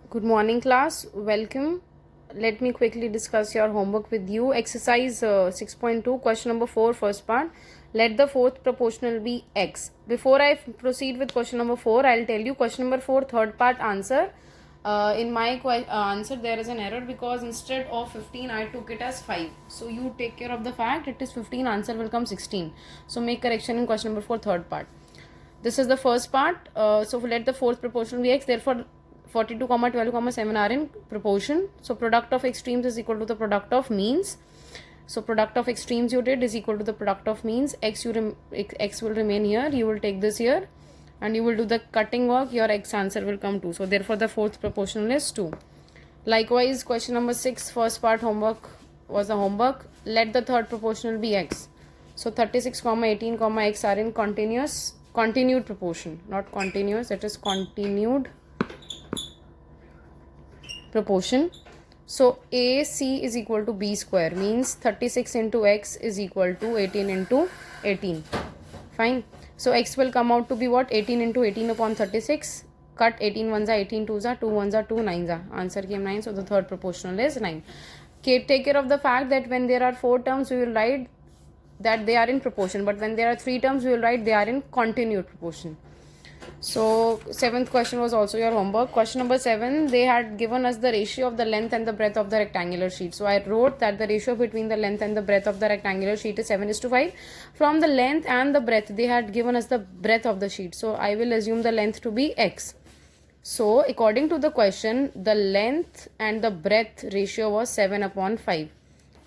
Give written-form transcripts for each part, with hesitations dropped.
Good morning, class. Welcome. Let me quickly discuss your homework with you. Exercise 6.2, question number 4, first part. Let the fourth proportional be x. Before I proceed with question number 4, I'll tell you question number 4, third part answer. In my answer, there is an error because instead of 15, I took it as 5. So you take care of the fact it is 15, answer will come 16. So make correction in question number 4, third part. This is the first part. So let the fourth proportional be x. Therefore, 42, 12, 7 are in proportion. So product of extremes is equal to the product of means. So product of extremes you did is equal to the product of means. X will remain here. You will take this here, and you will do the cutting work. Your x answer will come 2. So therefore, the fourth proportional is 2. Likewise, question number 6, first part homework was the homework. Let the third proportional be x. So 36, 18, x are in continued proportion, not continuous, it is continued proportion. So AC is equal to B square, means 36 into x is equal to 18 into 18. Fine. So x will come out to be what? 18 into 18 upon 36. Cut 18 ones are 18 twos are 2 ones are 2 9s are. Answer came 9. So the third proportional is 9. Okay, take care of the fact that when there are 4 terms, we will write that they are in proportion, but when there are 3 terms, we will write they are in continued proportion. So 7th question was also your homework. Question number 7, they had given us the ratio of the length and the breadth of the rectangular sheet. So I wrote that the ratio between the length and the breadth of the rectangular sheet is 7:5. From the length and the breadth, they had given us the breadth of the sheet. So I will assume the length to be x. So according to the question, the length and the breadth ratio was 7/5.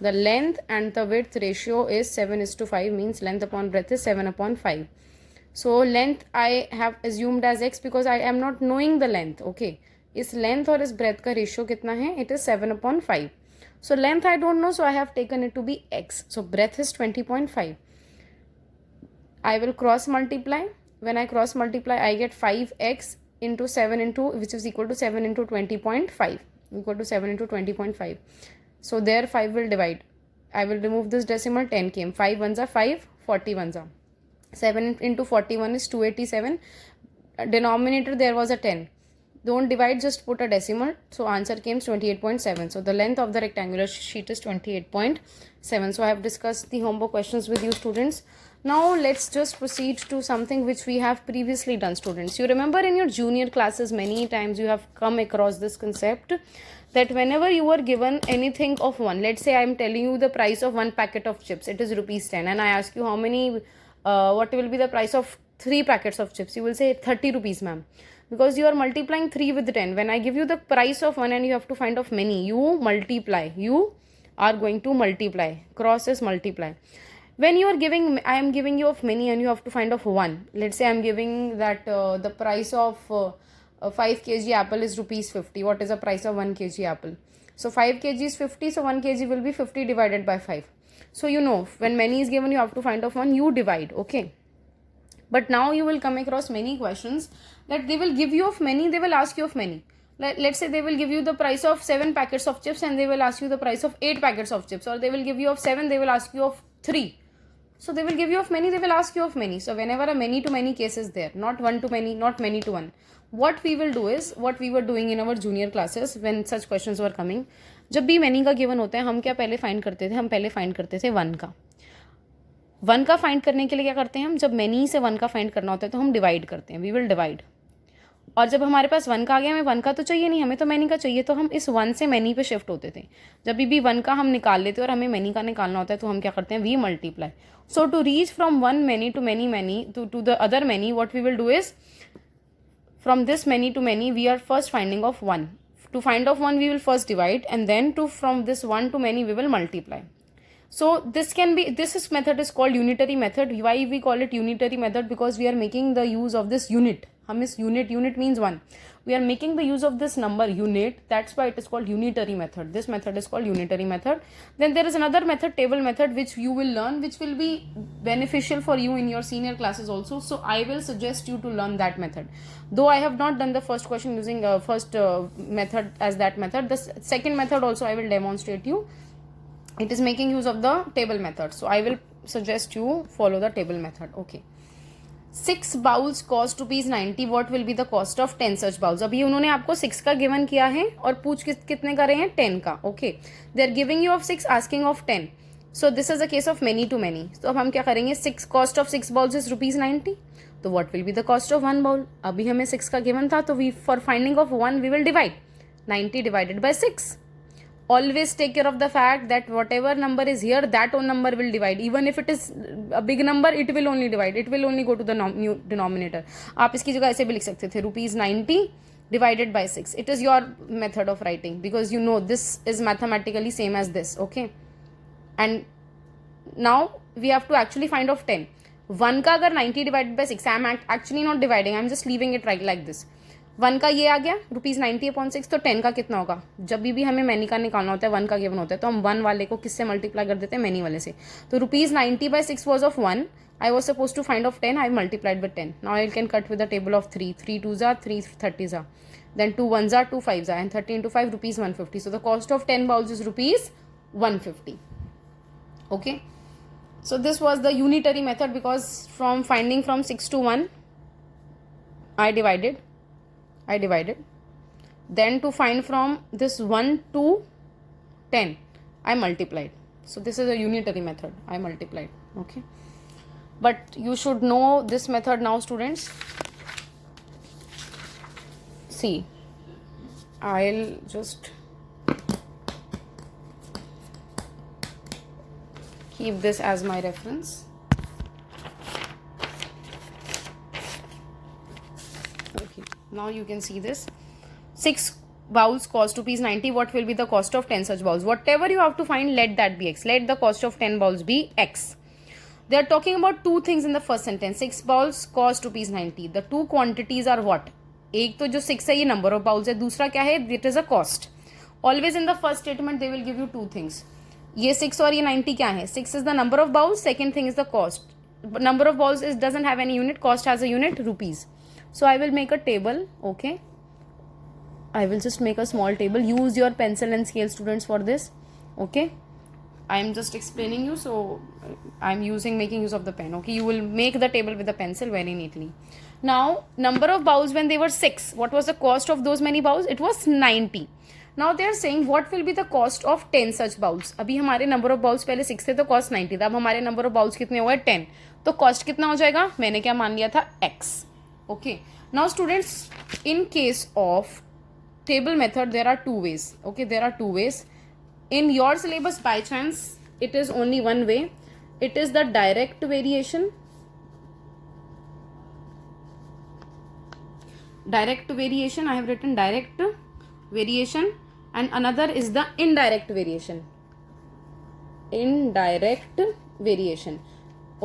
The length and the width ratio is 7:5, means length upon breadth is 7/5. So length I have assumed as x because I am not knowing the length. Okay, इस length और इस breadth का ratio कितना है? It is 7/5. So length I don't know, so I have taken it to be x. So breadth is 20.5. I will cross multiply. When I cross multiply, I get 5x into 7 into, which is equal to 7 into 20.5, equal to 7 into 20.5. So there 5 will divide. I will remove this decimal, 10 came. 5 ones are 5, 40 ones are. 7 into 41 is 287. Denominator there was a 10. Don't divide, just put a decimal. So answer came 28.7. So the length of the rectangular sheet is 28.7. So I have discussed the homework questions with you, students. Now let's just proceed to something which we have previously done, students. You remember in your junior classes many times you have come across this concept that whenever you are given anything of one, let's say I am telling you the price of one packet of chips, it is rupees 10, and I ask you how many, what will be the price of 3 packets of chips, you will say 30 rupees, ma'am, because you are multiplying 3 with 10. When I give you the price of one and you have to find of many, you multiply, you are going to multiply, cross is multiply. When you are giving, I am giving you of many and you have to find of one. Let's say I am giving that the price of 5 kg apple is rupees 50. What is the price of 1 kg apple? So 5 kg is 50, so 1 kg will be 50 divided by 5. So you know, when many is given, you have to find of one, you divide, okay? But now you will come across many questions that they will give you of many, they will ask you of many. Let's say they will give you the price of 7 packets of chips and they will ask you the price of 8 packets of chips, or they will give you of 7, they will ask you of 3. So they will give you of many, they will ask you of many. So whenever a many to many case is there, not one to many, not many to one, what we will do is, what we were doing in our junior classes when such questions were coming, जब भी many का given होता है, हम क्या पहले find करते थे? हम पहले find करते थे 1 का. 1 का find करने के लिए क्या करते हैं हम? जब many से 1 का find करना होता है तो हम divide करते हैं. We will divide. और जब हमारे पास 1 का आ गया, हमें 1 का तो चाहिए नहीं, हमें तो मैनी का चाहिए, तो हम इस 1 से मैनी पे शिफ्ट होते थे. जब भी 1 का हम निकाल लेते और हमें मैनी का निकालना होता है तो हम क्या करते हैं? We multiply. So to reach from one many to many to the other many, what we will do is from this many to many we are first finding of 1. To find of 1 we will first divide, and then from this 1 to many we will multiply. So this method is called unitary method. Why we call it unitary method? Because we are making the use of this unit. हम इस unit means 1. We are making the use of this number unit. That's why it is called unitary method. This method is called unitary method. Then there is another method, table method, which you will learn, which will be beneficial for you in your senior classes also. So I will suggest you to learn that method. Though I have not done the first question using first method as that method, the second method also I will demonstrate you. It is making use of the table method. So I will suggest you follow the table method. Okay. 6 bowls cost ₹90, what will be the cost of 10 such bowls. अभी उन्होंने आपको 6 का given किया है और पूछ कितने का रहे हैं, 10 का. Okay, they are giving you of 6, asking of 10. So this is a case of many to many. तो अब हम क्या करेंगे, 6 कॉस्ट ऑफ 6 बाउल्स इज ₹90. तो what will be the cost of 1 bowl. अभी हमें 6 का गिवन था, तो we for finding of 1 we will divide 90 divided by 6. Always take care of the fact that whatever number is here, that own number will divide. Even if it is a big number, it will only divide. It will only go to the new denominator. आप इसकी जगह ऐसे भी लिख सकते थे, ₹90 divided by 6. It is your method of writing because you know this is mathematically same as this. Okay, and now we have to actually find of 10. 1 का अगर 90 divided by 6, I am actually not dividing, I am just leaving it right like this. 1 का ये आ गया ₹90/6. तो 10 का कितना होगा. जब भी हमें मैनी का निकालना होता है, 1 का गिवन होता है, तो हम 1 वाले को किससे मल्टीप्लाई कर देते हैं, मैनी वाले से. तो ₹90/6 was of 1. I was suppose to find of 10. I multiplied with 10. Now I can cut with the table of 3. 3 2s are 3 30s are, then 2 1s are 2 5s are, and 30 into 5 ₹150. So the cost of 10 bowls is ₹150. Okay, so this was the unitary method because from finding from 6 to 1 I divided. Then to find from this 1 to 10 I multiplied. So this is a unitary method, I multiplied. Okay, but you should know this method now, students. See, I'll just keep this as my reference. Okay, now you can see this. 6 bowls cost ₹90. What will be the cost of 10 such bowls? Whatever you have to find, let that be x. Let the cost of 10 bowls be x. They are talking about two things in the first sentence. 6 bowls cost ₹90. The two quantities are what? एक तो जो 6 है ये number of bowls है, दूसरा क्या है, it is a cost. Always in the first statement they will give you two things. ये 6 और ये 90 क्या है. 6 is the number of bowls. Second thing is the cost. Number of bowls is doesn't have any unit. Cost has a unit, rupees. So I will make a table. Okay, I will just make a small table. Use your pencil and scale, students, for this. Okay, I am just explaining you, so I am making use of the pen. Okay, you will make the table with the pencil very neatly. Now, number of bowls when they were 6, what was the cost of those many bowls? It was 90. Now they are saying what will be the cost of 10 such bowls. अभी हमारे number of bowls पहले 6 थे तो cost 90 था. अब हमारे number of bowls कितने हुए, 10. तो cost कितना हो जाएगा, मैंने क्या मान लिया था, x. Okay, now students, in case of table method there are two ways. Okay, there are two ways. In your syllabus by chance it is only one way. It is the direct variation. I have written direct variation, and another is the indirect variation.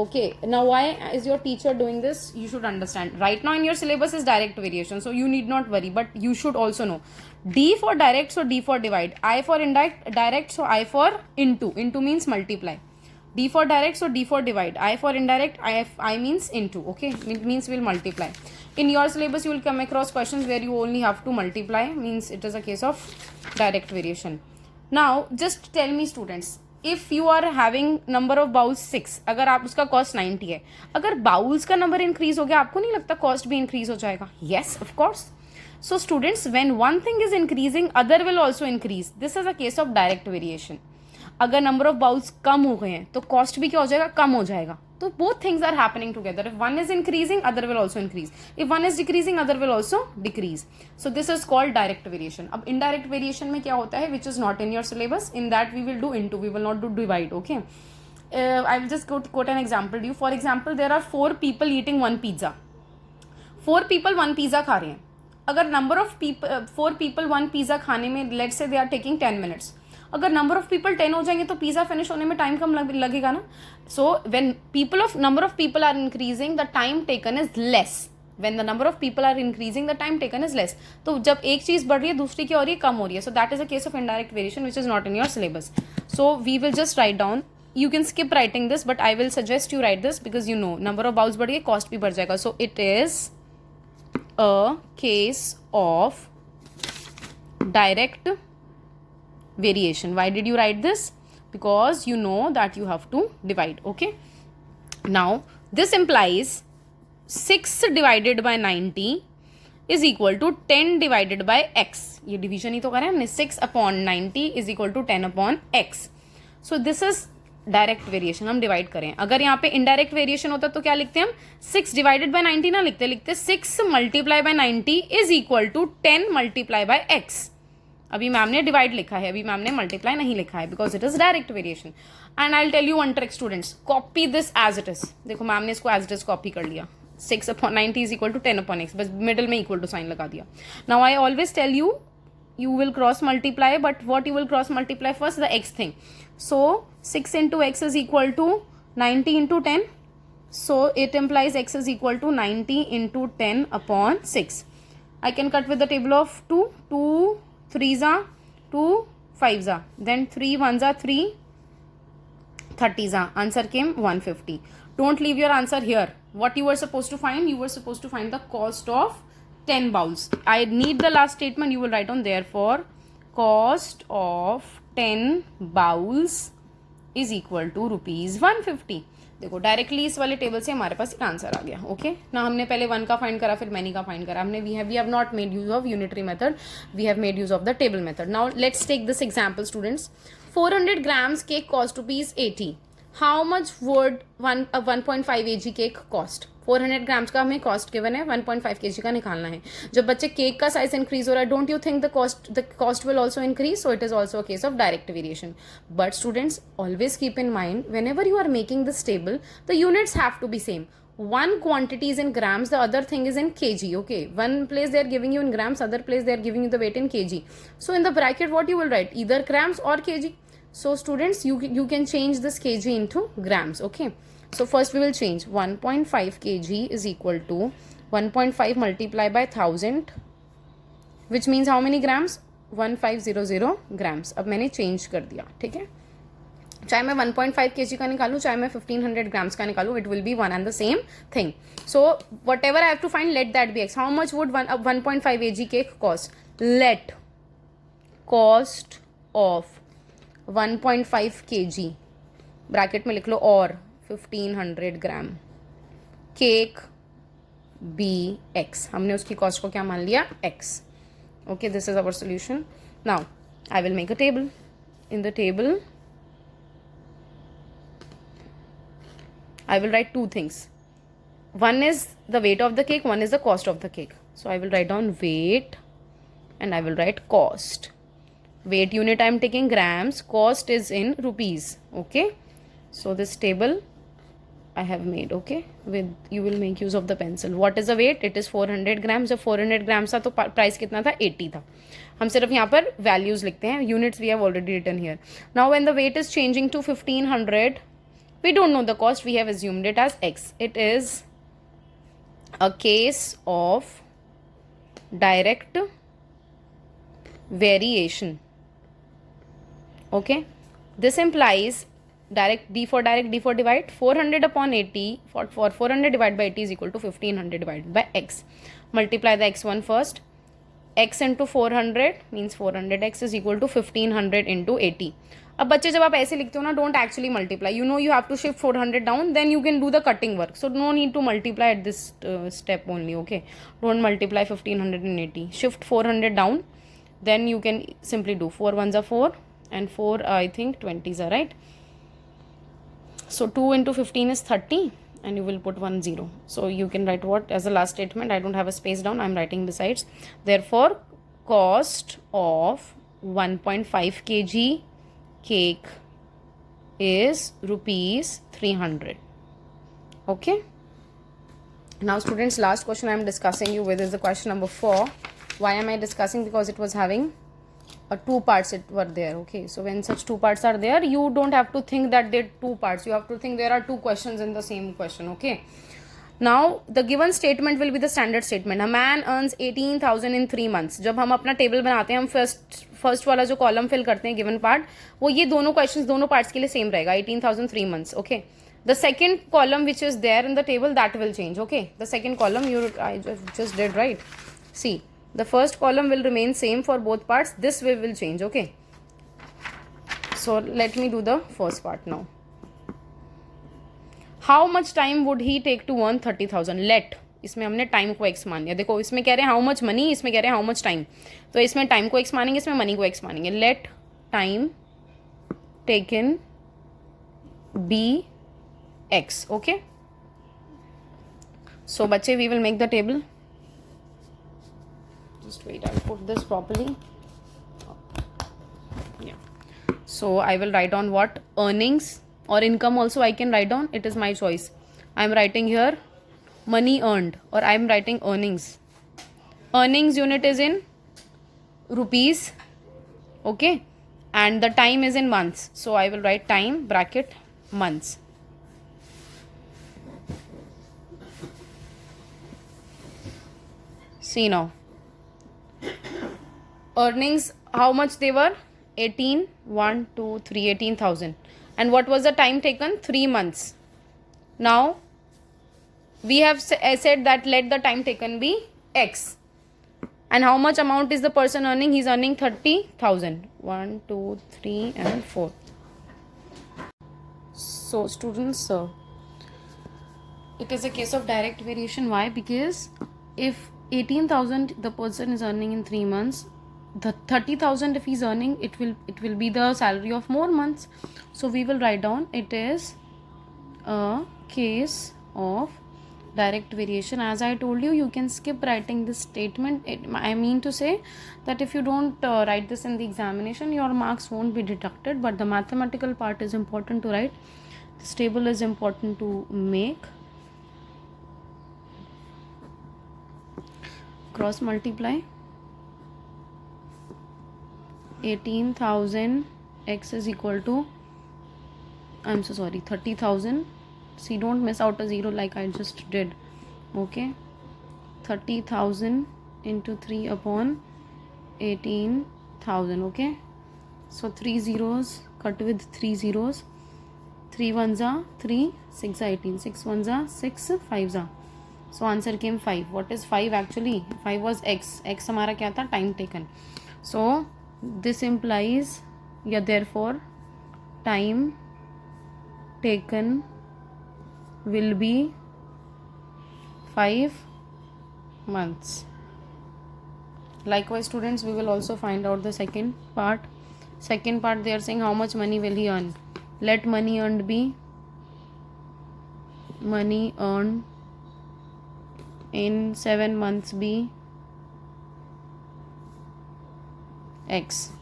Okay, now why is your teacher doing this? You should understand. Right now in your syllabus is direct variation, so you need not worry, but you should also know D for direct, so D for divide. I for direct, so I for into. Into means multiply. D for direct, so D for divide. I for indirect, I means into. Okay, it means will multiply. In your syllabus you will come across questions where you only have to multiply, means it is a case of direct variation. Now just tell me, students, if you are having number of bowls 6, अगर आप उसका cost 90 है, अगर bowls का number increase हो गया, आपको नहीं लगता cost भी increase हो जाएगा? Yes, of course. So students, when one thing is increasing, other will also increase. This is a case of direct variation. अगर number of bowls कम हो गए हैं तो cost भी क्या हो जाएगा, कम हो जाएगा. तो both things are happening together. If one is increasing, other will also increase. If one is decreasing, other will also decrease. So this is called direct variation. अब indirect variation में क्या होता है, which is not in your syllabus. In that we will do into, we will not do divide. Okay, I will just quote an example to you. For example, there are 4 people eating one pizza. 4 people one pizza खा रहे हैं. अगर number of people 4 people one pizza खाने में, let's say they are taking 10 minutes. अगर number of people 10 हो जाएंगे तो पिज़्ज़ा फिनिश होने में टाइम कम लगेगा ना. So when number of people are increasing, the time taken is less. When the number of people are increasing, the time taken is less. तो जब एक चीज़ बढ़ रही है दूसरी की हो रही है कम हो रही है. So that is a case of indirect variation which is not in your syllabus. So we will just write down. You can skip writing this, but I will suggest you write this because you know number of bowls बढ़ गई, cost भी बढ़ जाएगा. सो it इज a case ऑफ direct variation. Why did you write this? Because you know that you have to divide. Okay, now this implies 6 divided by 90 is equal to 10 divided by x. ये division ही तो करें हमने. 6 upon 90 is equal to 10 upon x. So this is direct variation. हम divide करें. अगर यहाँ पे इनडायरेक्ट वेरिएशन होता तो क्या लिखते हम? 6 डिवाइडेड बाय 90 ना लिखते 6 multiply by 90 is equal to 10 multiply by x. अभी मैम ने डिवाइड लिखा है, अभी मैम ने मल्टीप्लाई नहीं लिखा है, because it is direct variation. And I will tell you one trick students, copy this as it is. देखो मैम ने इसको एज इट इज कॉपी कर लिया. 6 upon 90 is equal to 10 upon x, बस मिडल में इक्वल टू साइन लगा दिया. Now I always tell you, you will cross multiply, but what you will cross multiply first? The x thing. So 6 into x is equal to 90 into 10. So it implies x is equal to 90 into 10 upon 6. I can cut with the table of 2. 2 3s are 2 5s are, then 3 1s are 3, 30s are. Answer came 150. Don't leave your answer here. What you were supposed to find? You were supposed to find the cost of 10 bowls. I need the last statement. You will write on, therefore cost of 10 bowls is equal to rupees 150. देखो directly इस वाले table से हमारे पास एक answer आ गया. Okay ना, हमने पहले 1 का फाइंड करा, फिर मैनी का फाइंड करा. हमने we have not made use of unitary method, we have made use of the table method. Now let's take this example students. 400 grams cake cost rupees 80. How much would 1.5 kg cake cost? 400 grams का हमें cost given है, 1.5 kg का निकालना है. जब बच्चे cake का size increase हो रहा है, don't you think the cost will also increase? So it is also a case of direct variation. But students always keep in mind, whenever you are making this table, the units have to be same. One quantity is in grams, the other thing is in kg. Okay, one place they are giving you in grams, other place they are giving you the weight in kg. So in the bracket what you will write? Either grams or kg. So students, you can change this kg into grams. Okay, so first we will change. 1.5 kg is equal to 1.5 multiplied by 1000, which means how many grams? 1500 grams. अब मैंने change कर दिया. ठीक है, चाहे मैं 1.5 kg का निकालूं, चाहे मैं 1500 grams का निकालूं, it will be one and the same thing. So whatever I have to find, let that be x. How much would 1.5 kg cake cost? Let cost of 1.5 kg bracket में लिख लो और 1500 ग्राम cake B x. हमने उसकी cost को क्या मान लिया? x. Okay, this is our solution. Now I will make a table. In the table I will write two things. One is the weight of the cake, one is the cost of the cake. So I will write down weight and I will write cost. Weight unit I am taking grams, cost is in rupees. Okay, so this table I have made. Okay, with you will make use of the pencil. What is the weight? It is 400 grams. जब 400 grams था तो price कितना था? 80 था. हम सिर्फ यहाँ पर वैल्यूज लिखते हैं. Units we have already written here. Now when the weight is changing to 1500, we don't know the cost, we have assumed it as x. It is a case of direct variation. Okay, this implies direct, d for direct, d for divide. 400 upon 80, for 400 divided by 80 is equal to 1500 divided by x. Multiply the x1 first. x into 400 means 400x is equal to 1500 into 80. अब बच्चे जब आप ऐसे लिखते हो ना, don't actually multiply. You know you have to shift 400 down, then you can do the cutting work. So no need to multiply at this step only. Okay, don't multiply 1580. Shift 400 down, then you can simply do 4 1s are 4 and 4 I think 20s are right. So 2 into 15 is 30 and you will put 1 0. So you can write what as the last statement? I don't have a space down, I'm writing besides. Therefore cost of 1.5 kg cake is rupees 300. Okay, now students, last question I am discussing you with is the question number 4. Why am I discussing? Because it was having two parts it were there. Okay, so when such two parts are there, you don't have to think that there are two parts, you have to think there are two questions in the same question. Okay, now the given statement will be the standard statement. A man earns 18,000 in 3 months. जब हम अपना table बनाते हैं, हम first वाला जो column fill करते हैं गिवन पार्ट, वो ये दोनों क्वेश्चंस दोनों पार्ट्स के लिए सेम रहेगा. 18,000 3 months. Okay, the second column which is there in the table, that will change. Okay, the second column I just did right. See, the first column will remain same for both parts, this will change. Okay, so let me do the first part now. How much time would he take to earn 30,000. Let, इसमें हमने time को x मान लिया. देखो इसमें कह रहे हैं हाउ मच मनी, इसमें कह रहे हैं हाउ मच टाइम. तो इसमें टाइम को एक्स मानेंगे, इसमें मनी को एक्स मानेंगे. Let time taken be X. Okay, so बच्चे we will make the table. Just wait, I'll put this properly. Yeah. So I will write on what? Earnings or income also I can write down. It is my choice. I am writing here money earned, or I am writing earnings. Earnings unit is in rupees. Okay. And the time is in months. So I will write time bracket months. See now. Earnings, how much they were? 18, 1, 2, 3, 18,000. And what was the time taken? 3 months. Now, we have said that let the time taken be X. And how much amount is the person earning? He is earning 30,000. 1, 2, 3 and 4. So, students, it is a case of direct variation. Why? Because if 18,000 the person is earning in 3 months, the 30,000 if he's earning, it will be the salary of more months. So we will write down it is a case of direct variation. As I told you, you can skip writing this statement. I mean to say that if you don't write this in the examination, your marks won't be deducted, but the mathematical part is important to write. This table is important to make. Cross multiply 18,000 x is equal to, I'm so sorry, 30,000. See, don't miss out a zero like I just did. Okay, 30,000 into 3 upon 18,000. Okay, so 3 zeros cut with 3 zeros. 3 ones are 3, 6 are 18, 6 ones are 6, 5s are. So answer came 5. What is 5 actually? 5 was x. X हमारा क्या था? Time taken. So this implies, yeah, therefore time taken will be 5 months. Likewise, students, we will also find out the second part. Second part, they are saying how much money will he earn. Let money earned be money earned in 7 months be X.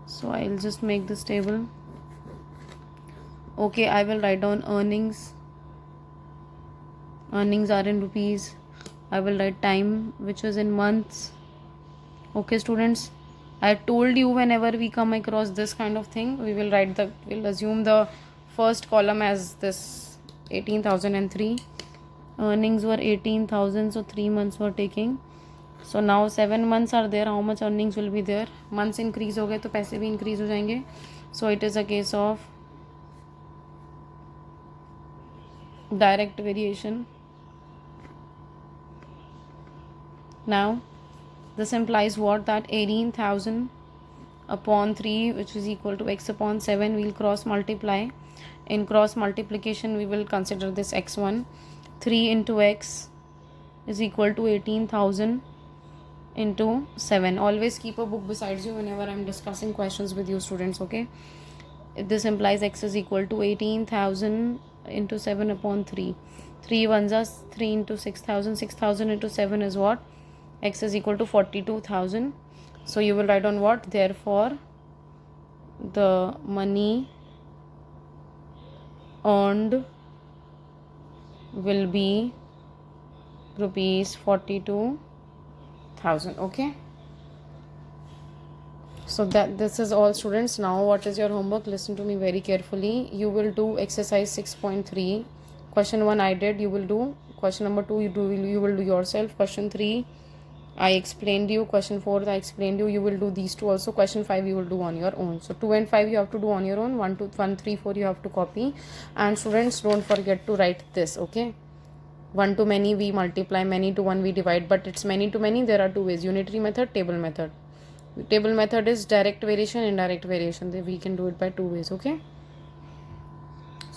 So I'll just make this table. Okay, I will write down earnings. Earnings are in rupees. I will write time, which is in months. Okay, students, I told you whenever we come across this kind of thing, we'll assume the first column as this 18,003. Earnings were 18,000, so 3 months were taking. So now 7 months are there. How much earnings will be there? Months increase हो गए तो पैसे भी increase हो जाएंगे. So it is a case of direct variation. Now this implies what? That 18,000 upon 3, which is equal to x upon 7, we'll cross multiply. In cross multiplication, we will consider this x1. 3 into x is equal to 18,000 into 7. Always keep a book besides you whenever I'm discussing questions with you, students. Okay, this implies x is equal to 18,000 into 7 upon 3. 3 ones are 3 into 6,000. 6,000 into 7 is what? X is equal to 42,000. So you will write on what? Therefore the money earned will be rupees 42,000. Okay, so that this is all, students. Now what is your homework? Listen to me very carefully. You will do exercise 6.3. question 1 I did, you will do. Question number 2 you will do yourself. Question 3 I explained you. Question 4 I explained you. You will do these two also. Question 5 you will do on your own. So 2 and 5 you have to do on your own. 1, 3, 4 you have to copy. And students, don't forget to write this. Okay, 1 to many we multiply, many to 1 we divide, but it's many to many. There are two ways: unitary method, table method. Table method is direct variation, indirect variation. We can do it by 2 ways. Okay,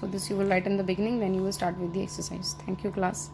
So this you will write in the beginning, then you will start with the exercise. Thank you class.